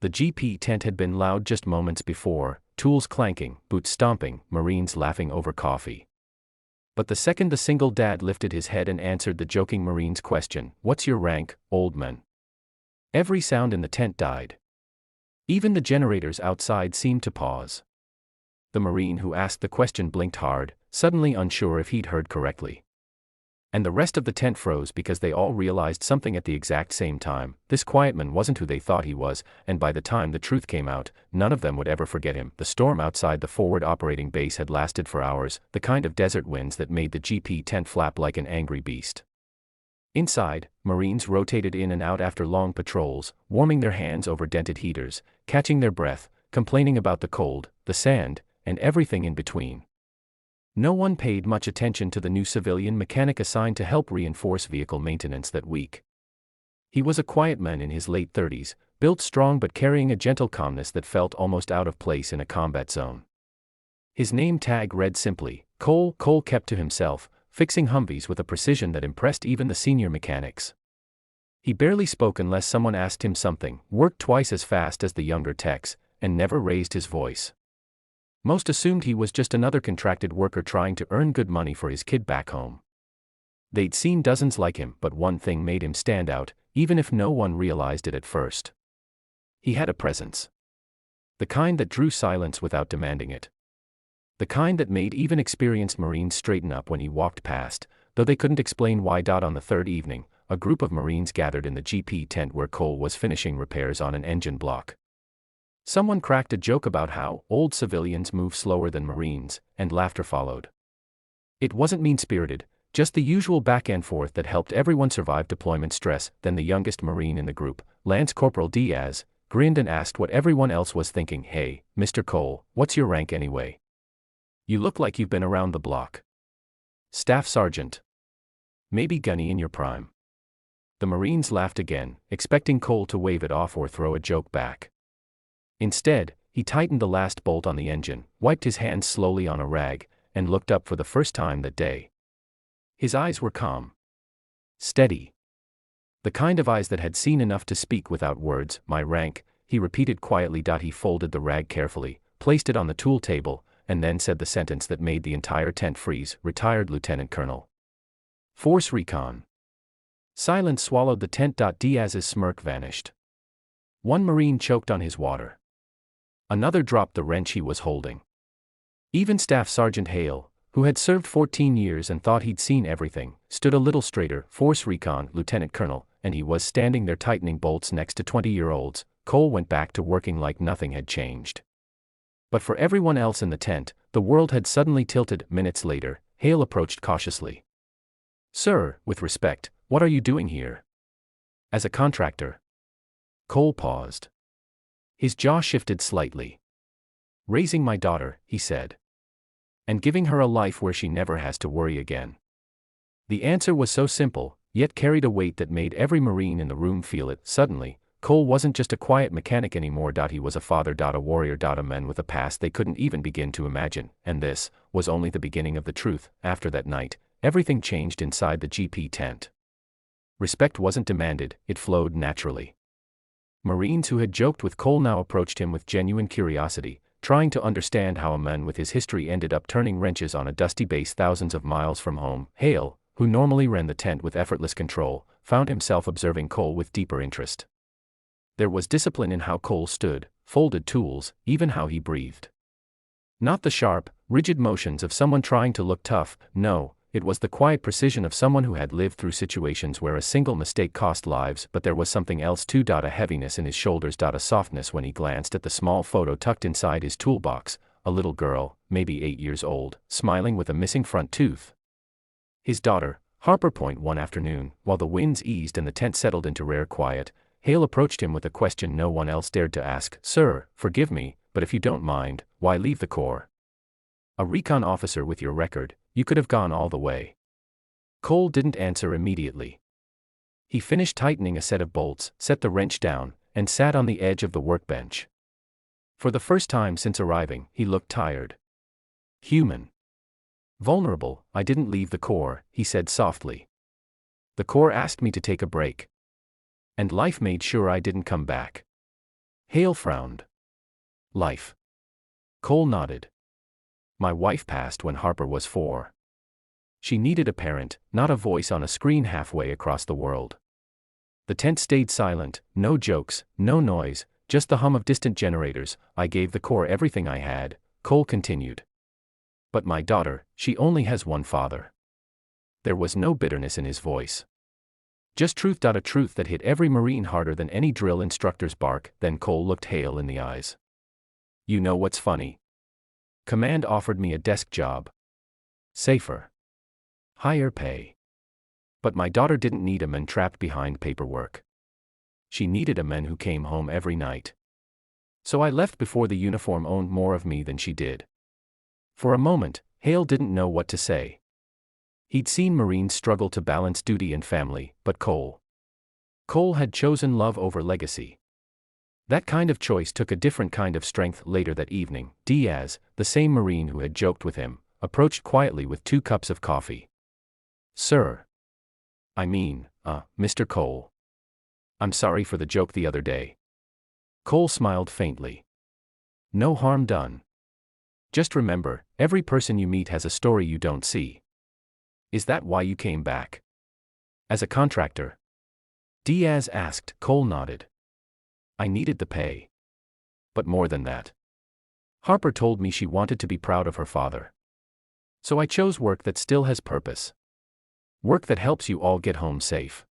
The GP tent had been loud just moments before, tools clanking, boots stomping, Marines laughing over coffee. But the second the single dad lifted his head and answered the joking Marine's question, "What's your rank, old man?" every sound in the tent died. Even the generators outside seemed to pause. The Marine who asked the question blinked hard, suddenly unsure if he'd heard correctly. And the rest of the tent froze because they all realized something at the exact same time. This quiet man wasn't who they thought he was, and by the time the truth came out, none of them would ever forget him. The storm outside the forward operating base had lasted for hours, the kind of desert winds that made the GP tent flap like an angry beast. Inside, Marines rotated in and out after long patrols, warming their hands over dented heaters, catching their breath, complaining about the cold, the sand, and everything in between. No one paid much attention to the new civilian mechanic assigned to help reinforce vehicle maintenance that week. He was a quiet man in his late 30s, built strong but carrying a gentle calmness that felt almost out of place in a combat zone. His name tag read simply, Cole. Cole kept to himself, fixing Humvees with a precision that impressed even the senior mechanics. He barely spoke unless someone asked him something, worked twice as fast as the younger techs, and never raised his voice. Most assumed he was just another contracted worker trying to earn good money for his kid back home. They'd seen dozens like him, but one thing made him stand out, even if no one realized it at first. He had a presence. The kind that drew silence without demanding it. The kind that made even experienced Marines straighten up when he walked past, though they couldn't explain why. On the third evening, a group of Marines gathered in the GP tent where Cole was finishing repairs on an engine block. Someone cracked a joke about how old civilians move slower than Marines, and laughter followed. It wasn't mean-spirited, just the usual back and forth that helped everyone survive deployment stress. Then the youngest Marine in the group, Lance Corporal Diaz, grinned and asked what everyone else was thinking. "Hey, Mr. Cole, what's your rank anyway? You look like you've been around the block." "Staff Sergeant. Maybe gunny in your prime." The Marines laughed again, expecting Cole to wave it off or throw a joke back. Instead, he tightened the last bolt on the engine, wiped his hands slowly on a rag, and looked up for the first time that day. His eyes were calm. Steady. The kind of eyes that had seen enough to speak without words. "My rank," he repeated quietly. He folded the rag carefully, placed it on the tool table, and then said the sentence that made the entire tent freeze, "Retired Lieutenant Colonel. Force Recon." Silence swallowed the tent. Diaz's smirk vanished. One Marine choked on his water. Another dropped the wrench he was holding. Even Staff Sergeant Hale, who had served 14 years and thought he'd seen everything, stood a little straighter. "Force Recon, Lieutenant Colonel," and he was standing there tightening bolts next to 20-year-olds. Cole went back to working like nothing had changed. But for everyone else in the tent, the world had suddenly tilted. Minutes later, Hale approached cautiously. "Sir, with respect, what are you doing here?" "As a contractor." Cole paused. His jaw shifted slightly. "Raising my daughter," he said. "And giving her a life where she never has to worry again." The answer was so simple, yet carried a weight that made every Marine in the room feel it. Suddenly, Cole wasn't just a quiet mechanic anymore. He was a father. A warrior. A man with a past they couldn't even begin to imagine. And this was only the beginning of the truth. After that night, everything changed inside the GP tent. Respect wasn't demanded, it flowed naturally. Marines who had joked with Cole now approached him with genuine curiosity, trying to understand how a man with his history ended up turning wrenches on a dusty base thousands of miles from home. Hale, who normally ran the tent with effortless control, found himself observing Cole with deeper interest. There was discipline in how Cole stood, folded tools, even how he breathed. Not the sharp, rigid motions of someone trying to look tough, no, it was the quiet precision of someone who had lived through situations where a single mistake cost lives. But there was something else too. A heaviness in his shoulders. A softness when he glanced at the small photo tucked inside his toolbox, a little girl, maybe 8 years old, smiling with a missing front tooth. His daughter, Harper. One afternoon, while the winds eased and the tent settled into rare quiet, Hale approached him with a question no one else dared to ask. "Sir, forgive me, but if you don't mind, why leave the Corps? A recon officer with your record, you could have gone all the way." Cole didn't answer immediately. He finished tightening a set of bolts, set the wrench down, and sat on the edge of the workbench. For the first time since arriving, he looked tired. Human. Vulnerable. "I didn't leave the Corps," he said softly. "The Corps asked me to take a break. And life made sure I didn't come back." Hale frowned. Life. Cole nodded. My wife passed when Harper was 4. She needed a parent, not a voice on a screen halfway across the world. The tent stayed silent, no jokes, no noise, just the hum of distant generators. I gave the Corps everything I had, Cole continued. But my daughter, she only has one father. There was no bitterness in his voice. Just truth. A truth that hit every Marine harder than any drill instructor's bark. Then Cole looked Hale in the eyes. You know what's funny? Command offered me a desk job. Safer. Higher pay. But my daughter didn't need a man trapped behind paperwork. She needed a man who came home every night. So I left before the uniform owned more of me than she did. For a moment, Hale didn't know what to say. He'd seen Marines struggle to balance duty and family, but Cole had chosen love over legacy. That kind of choice took a different kind of strength. Later that evening, Diaz, the same Marine who had joked with him, approached quietly with 2 cups of coffee. Sir. Mr. Cole. I'm sorry for the joke the other day. Cole smiled faintly. No harm done. Just remember, every person you meet has a story you don't see. Is that why you came back? As a contractor? Diaz asked. Cole nodded. I needed the pay. But more than that. Harper told me she wanted to be proud of her father. So I chose work that still has purpose. Work that helps you all get home safe.